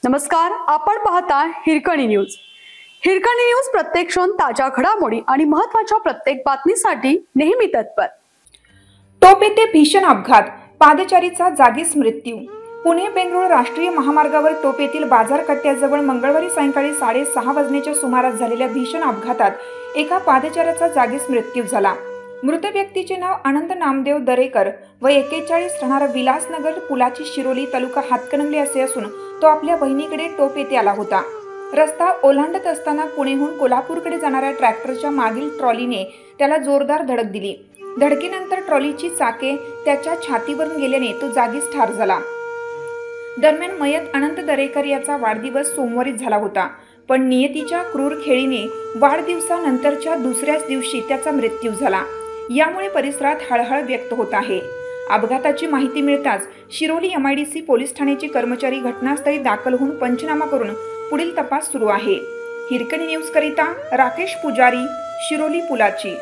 नमस्कार, आपण पाहता हिरकणी न्यूज। हिरकणी न्यूज प्रत्येक क्षण ताज्या घडामोडी आणि महत्त्वाच्या प्रत्येक बातमीसाठी नेहमी तत्पर। टोप येथे भीषण अपघात, पादचारीचा जागीच मृत्यू। पुणे बेंगळूर राष्ट्रीय महामार्गावर टोप येथील बाजार कट्ट्याजवळ मंगळवारी सायंकाळी 6:30 वाजण्याच्या सुमारास झालेल्या भीषण अपघातात एका पादचाऱ्याचा जागीच मृत्यू झाला। मृत व्यक्तीचे नाव आनंद नामदेव दरेकर व 41 राहणारा विलासनगर पुलाची शिरोली तालुका हातकणंगले असे असून तो आपल्या बहिणीकडे टोप येथे आला होता। रस्ता ओलांडत असताना पुणेहून कोल्हापूरकडे जाणाऱ्या ट्रॅक्टरच्या मागील ट्रॉलीने त्याला जोरदार धडक दिली। धडकेनंतर ट्रॉलीची चाके त्याच्या छातीवरून गेल्याने तो जागीच ठार झाला। दरम्यान मयत अनंत दरेकर याचा वाढदिवस सोमवारीच झाला होता, पण नियतीच्या क्रूर खेळीने वाढदिवसानंतरच्या दुसऱ्याच दिवशी त्याचा मृत्यू झाला। यामुळे परिसरात हळहळ व्यक्त होत आहे। अपघाताची माहिती मिळताच शिरोली MIDC पोलीस ठाण्याचे कर्मचारी घटनास्थळी दाखल होऊन पंचनामा करून पुढील तपास सुरू आहे। हिरकणी न्यूज करिता राकेश पुजारी, शिरोली पुलाची।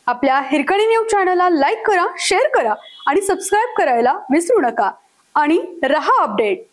आपल्या हिरकणी न्यूज चॅनलला लाईक करा, शेअर करा आणि सबस्क्राइब करायला विसरू नका आणि रहा अपडेट।